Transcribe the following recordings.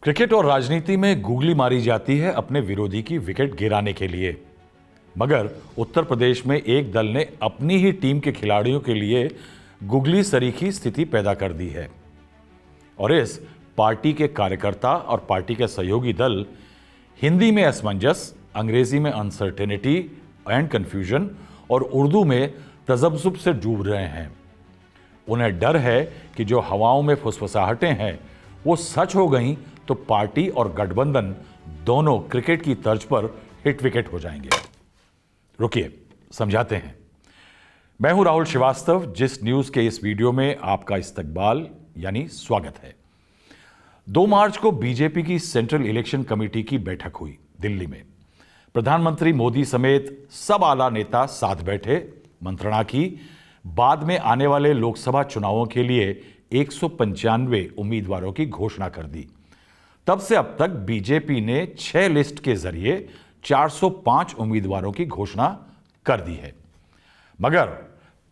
Cricket और राजनीति में गूगली मारी जाती है अपने विरोधी की विकेट गिराने के लिए, मगर उत्तर प्रदेश में एक दल ने अपनी ही टीम के खिलाड़ियों के लिए गुगली सरीखी स्थिति पैदा कर दी है। और इस पार्टी के कार्यकर्ता और पार्टी के सहयोगी दल हिंदी में असमंजस, अंग्रेजी में अनसर्टेनिटी एंड कंफ्यूजन और उर्दू में तजब्जुब से डूब रहे हैं। उन्हें डर है कि जो हवाओं में फुसफुसाहटें हैं वो सच हो गईं तो पार्टी और गठबंधन दोनों क्रिकेट की तर्ज पर हिट विकेट हो जाएंगे। रुकिए, समझाते हैं। मैं हूं राहुल श्रीवास्तव, जिस न्यूज के इस वीडियो में आपका इस्तकबाल यानी स्वागत है। 2 मार्च को बीजेपी की सेंट्रल इलेक्शन कमेटी की बैठक हुई दिल्ली में। प्रधानमंत्री मोदी समेत सब आला नेता साथ बैठे, मंत्रणा की। बाद में आने वाले लोकसभा चुनावों के लिए 195 उम्मीदवारों की घोषणा कर दी। तब से अब तक बीजेपी ने 6 लिस्ट के जरिए 405 उम्मीदवारों की घोषणा कर दी है। मगर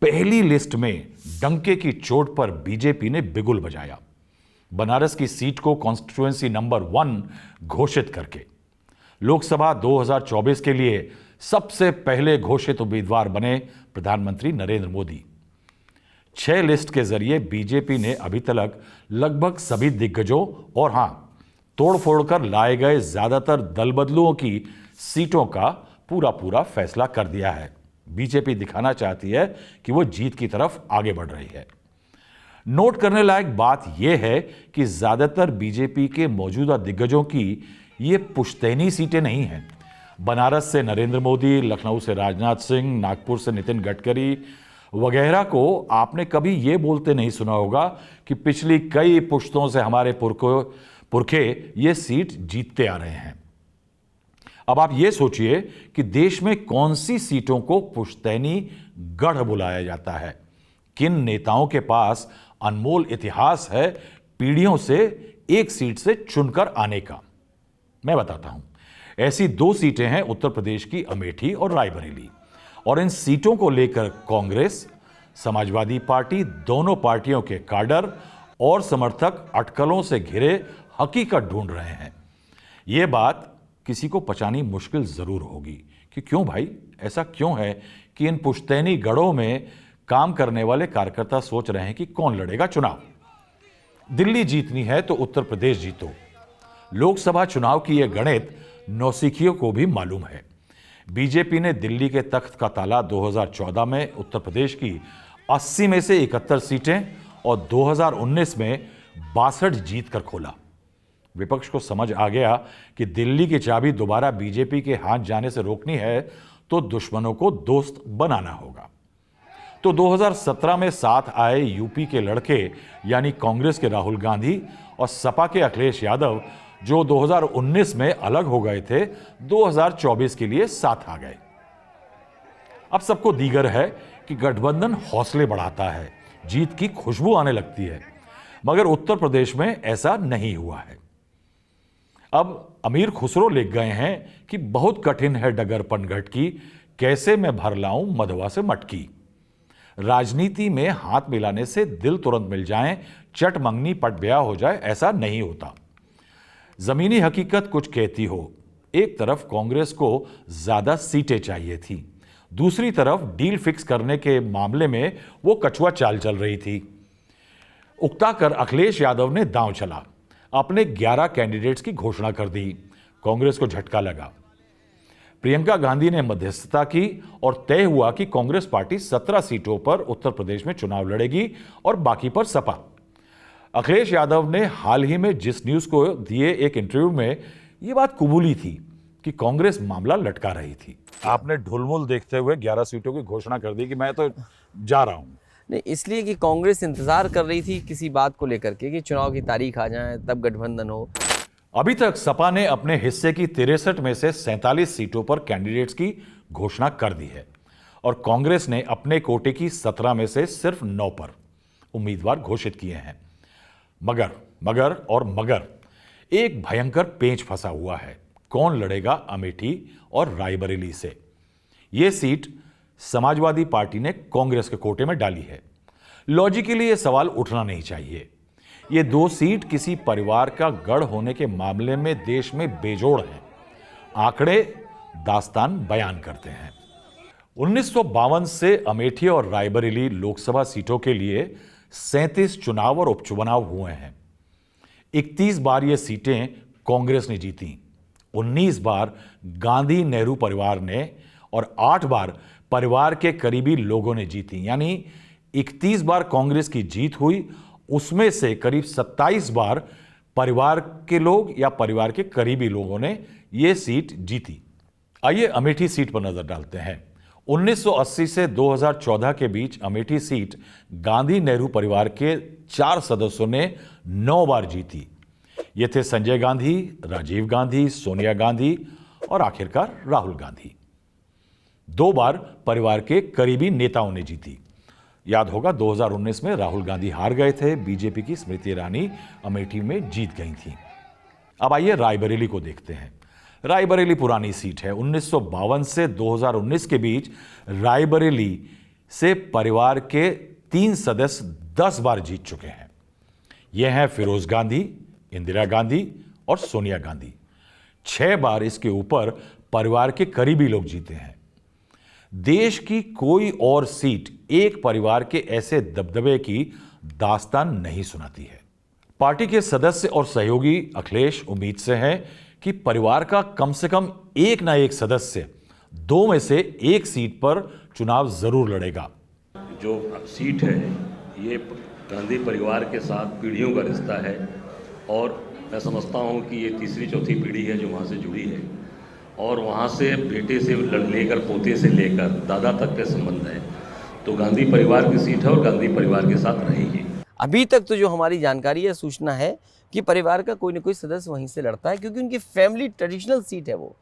पहली लिस्ट में डंके की चोट पर बीजेपी ने बिगुल बजाया, बनारस की सीट को कॉन्स्टिट्यूएंसी नंबर 1 घोषित करके। लोकसभा 2024 के लिए सबसे पहले घोषित उम्मीदवार बने प्रधानमंत्री नरेंद्र मोदी। 6 लिस्ट के जरिए बीजेपी ने अभी तक लगभग सभी दिग्गजों और तोड़-फोड़ कर लाए गए ज्यादातर दल बदलुओं की सीटों का पूरा फैसला कर दिया है। बीजेपी दिखाना चाहती है कि वो जीत की तरफ आगे बढ़ रही है। नोट करने लायक बात यह है कि ज्यादातर बीजेपी के मौजूदा दिग्गजों की ये पुश्तैनी सीटें नहीं हैं। बनारस से नरेंद्र मोदी, लखनऊ से राजनाथ सिंह, नागपुर से नितिन गडकरी वगैरह को आपने कभी ये बोलते नहीं सुना होगा कि पिछली कई पुश्तों से हमारे पुरखे ये सीट जीतते आ रहे हैं। अब आप ये सोचिए कि देश में कौन सी सीटों को पुश्तैनी गढ़ बुलाया जाता है, किन नेताओं के पास अनमोल इतिहास है पीढ़ियों से एक सीट से चुनकर आने का। मैं बताता हूं। ऐसी 2 सीटें हैं उत्तर प्रदेश की अमेठी और रायबरेली, और इन सीटों को लेकर कांग्रेस, समाजवादी पार्टी, दोनों पार्टियों के काडर और समर्थक अटकलों से घिरे हकीकत ढूंढ रहे हैं। यह बात किसी को पचानी मुश्किल जरूर होगी कि क्यों भाई, ऐसा क्यों है कि इन पुश्तैनी गढ़ों में काम करने वाले कार्यकर्ता सोच रहे हैं कि कौन लड़ेगा चुनाव। दिल्ली जीतनी है तो उत्तर प्रदेश जीतो। लोकसभा चुनाव की यह गणित नौसिखियों को भी मालूम है। बीजेपी ने दिल्ली के तख्त का ताला 2014 में उत्तर प्रदेश की 80 में से 71 सीटें और 2019 में 62 जीत कर खोला। विपक्ष को समझ आ गया कि दिल्ली की चाबी दोबारा बीजेपी के हाथ जाने से रोकनी है तो दुश्मनों को दोस्त बनाना होगा। तो 2017 में साथ आए यूपी के लड़के यानी कांग्रेस के राहुल गांधी और सपा के अखिलेश यादव, जो 2019 में अलग हो गए थे, 2024 के लिए साथ आ गए। अब सबको दीगर है कि गठबंधन हौसले बढ़ाता है, जीत की खुशबू आने लगती है, मगर उत्तर प्रदेश में ऐसा नहीं हुआ है। अब अमीर खुसरो लिख गए हैं कि बहुत कठिन है डगर पनघट की, कैसे मैं भर लाऊं मधवा से मटकी। राजनीति में हाथ मिलाने से दिल तुरंत मिल जाएं, चट मंगनी पट ब्याह हो जाए, ऐसा नहीं होता। जमीनी हकीकत कुछ कहती हो। एक तरफ कांग्रेस को ज्यादा सीटें चाहिए थी, दूसरी तरफ डील फिक्स करने के मामले में वो कछुआ चाल चल रही थी। उकता कर अखिलेश यादव ने दांव चला, अपने 11 कैंडिडेट्स की घोषणा कर दी। कांग्रेस को झटका लगा। प्रियंका गांधी ने मध्यस्थता की और तय हुआ कि कांग्रेस पार्टी 17 सीटों पर उत्तर प्रदेश में चुनाव लड़ेगी और बाकी पर सपा। अखिलेश यादव ने हाल ही में जिस न्यूज को दिए एक इंटरव्यू में यह बात कबूली थी कि कांग्रेस मामला लटका रही थी। आपने ढुलमुल देखते हुए 11 सीटों की घोषणा कर दी कि मैं तो जा रहा हूं। नहीं, इसलिए कि कांग्रेस इंतजार कर रही थी किसी बात को लेकर के कि चुनाव की तारीख आ जाए तब गठबंधन हो। अभी तक सपा ने अपने हिस्से की 63 में से 47 सीटों पर कैंडिडेट्स की घोषणा कर दी है और कांग्रेस ने अपने कोटे की 17 में से सिर्फ 9 पर उम्मीदवार घोषित किए हैं। मगर एक भयंकर पेंच फंसा हुआ है। कौन लड़ेगा अमेठी और रायबरेली से? यह सीट समाजवादी पार्टी ने कांग्रेस के कोटे में डाली है। लॉजिकली यह सवाल उठना नहीं चाहिए। ये दो सीट किसी परिवार का गढ़ होने के मामले में देश में बेजोड़ हैं। आंकड़े दास्तान बयान करते हैं। 1952 से अमेठी और रायबरेली लोकसभा सीटों के लिए 37 चुनाव और उपचुनाव हुए हैं। 31 बार ये सीटें कांग्रेस ने जीती, 19 बार गांधी नेहरू परिवार ने और 8 बार परिवार के करीबी लोगों ने जीती। यानी 31 बार कांग्रेस की जीत हुई, उसमें से करीब 27 बार परिवार के लोग या परिवार के करीबी लोगों ने यह सीट जीती। आइए अमेठी सीट पर नजर डालते हैं। 1980 से 2014 के बीच अमेठी सीट गांधी नेहरू परिवार के 4 सदस्यों ने 9 बार जीती। ये थे संजय गांधी, राजीव गांधी, सोनिया गांधी और आखिरकार राहुल गांधी। 2 बार परिवार के करीबी नेताओं ने जीती। याद होगा 2019 में राहुल गांधी हार गए थे, बीजेपी की स्मृति ईरानी अमेठी में जीत गई थी। अब आइए रायबरेली को देखते हैं। रायबरेली पुरानी सीट है। 1952 से 2019 के बीच रायबरेली से परिवार के 3 सदस्य 10 बार जीत चुके हैं। यह हैं फिरोज गांधी, इंदिरा गांधी और सोनिया गांधी। 6 बार इसके ऊपर परिवार के करीबी लोग जीते हैं। देश की कोई और सीट एक परिवार के ऐसे दबदबे की दास्तान नहीं सुनाती है। पार्टी के सदस्य और सहयोगी अखिलेश उम्मीद से हैं कि परिवार का कम से कम एक ना एक सदस्य 2 में से एक सीट पर चुनाव जरूर लड़ेगा। जो सीट है ये गांधी परिवार के साथ पीढ़ियों का रिश्ता है और मैं समझता हूँ कि ये तीसरी चौथी पीढ़ी है जो वहाँ से जुड़ी है और वहाँ से बेटे से लेकर पोते से लेकर दादा तक के संबंध है। तो गांधी परिवार की सीट है और गांधी परिवार के साथ रहेगी। अभी तक तो जो हमारी जानकारी है, सूचना है कि परिवार का कोई ना कोई सदस्य वहीं से लड़ता है, क्योंकि उनकी फैमिली ट्रेडिशनल सीट है वो।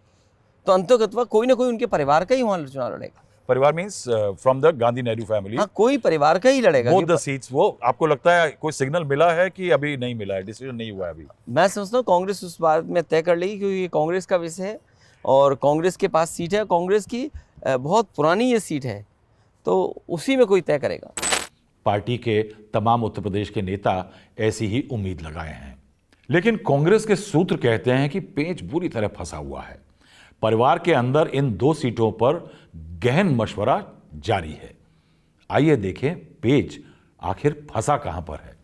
तो अंततः कोई ना कोई उनके परिवार का ही वहाँ चुनाव लड़ेगा। परिवार means from the Gandhi Nehru family. हाँ, कोई परिवार का ही लड़ेगा। Both the seats. वो आपको लगता है कोई सिग्नल मिला है कि अभी नहीं मिला है, डिसीजन नहीं हुआ है अभी? मैं समझता हूँ कांग्रेस उस बात में तय कर लेगी, क्योंकि ये कांग्रेस का विषय है और कांग्रेस के पास सीट है। कांग्रेस की बहुत पुरानी ये सीट है, तो उसी में कोई तय करेगा। पार्टी के तमाम उत्तर प्रदेश के नेता ऐसी ही उम्मीद लगाए हैं, लेकिन कांग्रेस के सूत्र कहते हैं कि पेंच बुरी तरह फंसा हुआ है। परिवार के अंदर इन 2 सीटों पर गहन मशवरा जारी है। आइए देखें पेंच आखिर फंसा कहां पर है।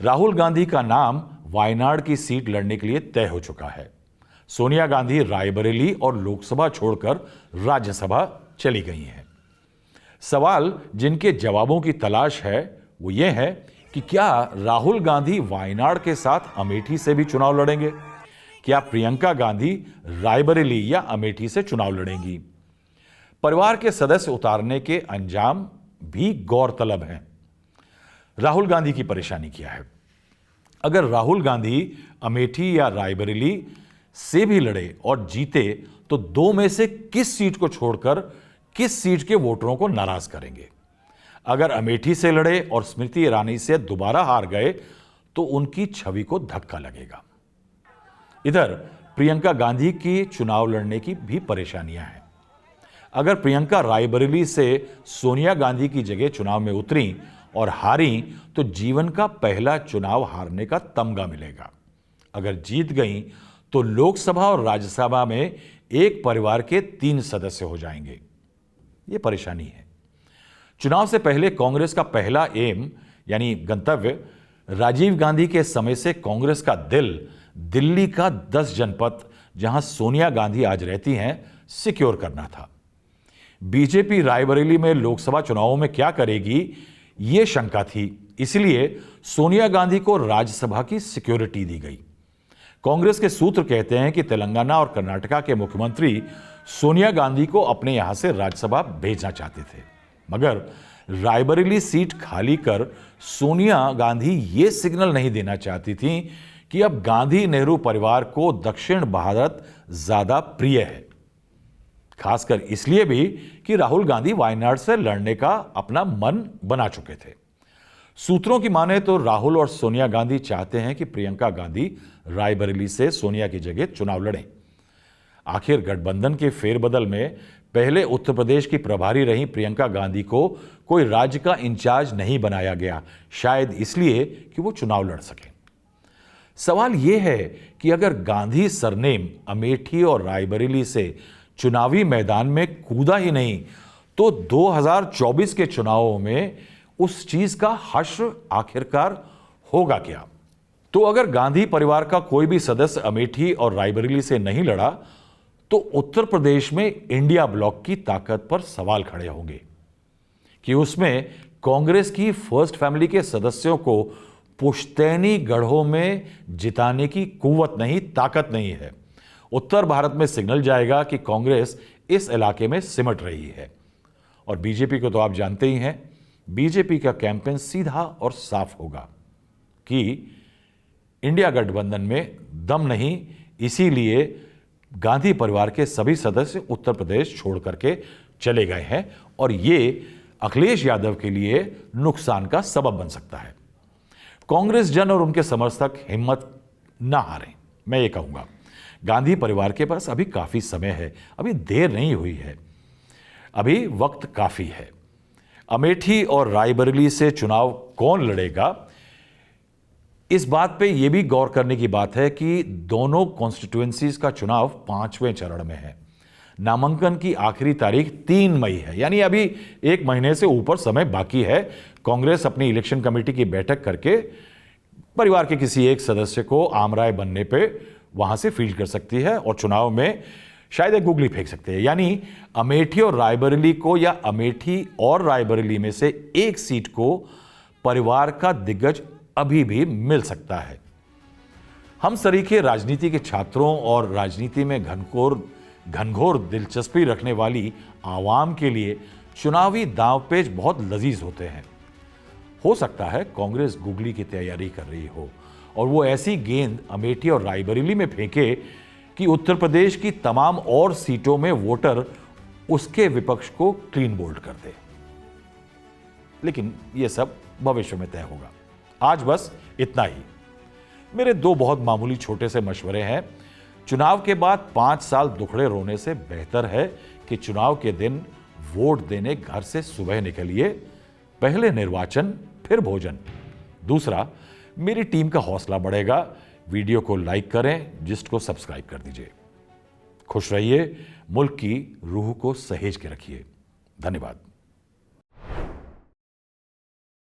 राहुल गांधी का नाम वायनाड की सीट लड़ने के लिए तय हो चुका है। सोनिया गांधी रायबरेली और लोकसभा छोड़कर राज्यसभा चली गई हैं। सवाल जिनके जवाबों की तलाश है वो ये है कि क्या राहुल गांधी वायनाड के साथ अमेठी से भी चुनाव लड़ेंगे? क्या प्रियंका गांधी रायबरेली या अमेठी से चुनाव लड़ेंगी? परिवार के सदस्य उतारने के अंजाम भी गौरतलब हैं। राहुल गांधी की परेशानी क्या है? अगर राहुल गांधी अमेठी या रायबरेली से भी लड़े और जीते तो 2 में से किस सीट को छोड़कर किस सीट के वोटरों को नाराज करेंगे? अगर अमेठी से लड़े और स्मृति ईरानी से दोबारा हार गए तो उनकी छवि को धक्का लगेगा। इधर प्रियंका गांधी की चुनाव लड़ने की भी परेशानियां हैं। अगर प्रियंका रायबरेली से सोनिया गांधी की जगह चुनाव में उतरी और हारी तो जीवन का पहला चुनाव हारने का तमगा मिलेगा। अगर जीत गई तो लोकसभा और राज्यसभा में एक परिवार के 3 सदस्य हो जाएंगे। यह परेशानी है। चुनाव से पहले कांग्रेस का पहला एम यानी गंतव्य राजीव गांधी के समय से कांग्रेस का दिल दिल्ली का 10 जनपद जहां सोनिया गांधी आज रहती हैं सिक्योर करना था। बीजेपी रायबरेली में लोकसभा चुनावों में क्या करेगी ये शंका थी, इसलिए सोनिया गांधी को राज्यसभा की सिक्योरिटी दी गई। कांग्रेस के सूत्र कहते हैं कि तेलंगाना और कर्नाटका के मुख्यमंत्री सोनिया गांधी को अपने यहां से राज्यसभा भेजना चाहते थे, मगर रायबरेली सीट खाली कर सोनिया गांधी ये सिग्नल नहीं देना चाहती थी कि अब गांधी नेहरू परिवार को दक्षिण भारत ज्यादा प्रिय है, खासकर इसलिए भी कि राहुल गांधी वायनाड से लड़ने का अपना मन बना चुके थे। सूत्रों की माने तो राहुल और सोनिया गांधी चाहते हैं कि प्रियंका गांधी रायबरेली से सोनिया की जगह चुनाव लड़ें। आखिर गठबंधन के फेरबदल में पहले उत्तर प्रदेश की प्रभारी रही प्रियंका गांधी को कोई राज्य का इंचार्ज नहीं बनाया गया, शायद इसलिए कि वो चुनाव लड़ सके। सवाल यह है कि अगर गांधी सरनेम अमेठी और रायबरेली से चुनावी मैदान में कूदा ही नहीं तो 2024 के चुनावों में उस चीज का हश्र आखिरकार होगा क्या? तो अगर गांधी परिवार का कोई भी सदस्य अमेठी और रायबरेली से नहीं लड़ा तो उत्तर प्रदेश में इंडिया ब्लॉक की ताकत पर सवाल खड़े होंगे कि उसमें कांग्रेस की फर्स्ट फैमिली के सदस्यों को पुश्तैनी गढ़ों में जिताने की कुव्वत नहीं, ताकत नहीं है। उत्तर भारत में सिग्नल जाएगा कि कांग्रेस इस इलाके में सिमट रही है। और बीजेपी को तो आप जानते ही हैं, बीजेपी का कैंपेन सीधा और साफ होगा कि इंडिया गठबंधन में दम नहीं, इसीलिए गांधी परिवार के सभी सदस्य उत्तर प्रदेश छोड़ करके चले गए हैं और ये अखिलेश यादव के लिए नुकसान का सबब बन सकता है। कांग्रेस जन और उनके समर्थक हिम्मत ना हारें, मैं ये कहूंगा। गांधी परिवार के पास अभी काफी समय है, अभी देर नहीं हुई है, अभी वक्त काफी है। अमेठी और रायबरेली से चुनाव कौन लड़ेगा, इस बात पे यह भी गौर करने की बात है कि दोनों कॉन्स्टिट्यूएंसीज का चुनाव 5वें चरण में है। नामांकन की आखिरी तारीख 3 मई है, यानी अभी 1 महीने से ऊपर समय बाकी है। कांग्रेस अपनी इलेक्शन कमेटी की बैठक करके परिवार के किसी एक सदस्य को आमराय बनने पे वहां से फील्ड कर सकती है और चुनाव में शायद एक गुगली फेंक सकते हैं। यानी अमेठी और रायबरेली को या अमेठी और रायबरेली में से एक सीट को परिवार का दिग्गज अभी भी मिल सकता है। हम सरीखे राजनीति के छात्रों और राजनीति में घनघोर दिलचस्पी रखने वाली आवाम के लिए चुनावी दांवपेच बहुत लजीज होते हैं। हो सकता है कांग्रेस गुगली की तैयारी कर रही हो और वो ऐसी गेंद अमेठी और रायबरेली में फेंके कि उत्तर प्रदेश की तमाम और सीटों में वोटर उसके विपक्ष को क्लीन बोल्ड कर दे। लेकिन यह सब भविष्य में तय होगा। आज बस इतना ही। मेरे 2 बहुत मामूली छोटे से मशवरे हैं। चुनाव के बाद 5 साल दुखड़े रोने से बेहतर है कि चुनाव के दिन वोट देने घर से सुबह निकलिए। पहले निर्वाचन, फिर भोजन। दूसरा, मेरी टीम का हौसला बढ़ेगा। वीडियो को लाइक करें, जिस्ट को सब्सक्राइब कर दीजिए। खुश रहिए, मुल्क की रूह को सहेज के रखिए। धन्यवाद।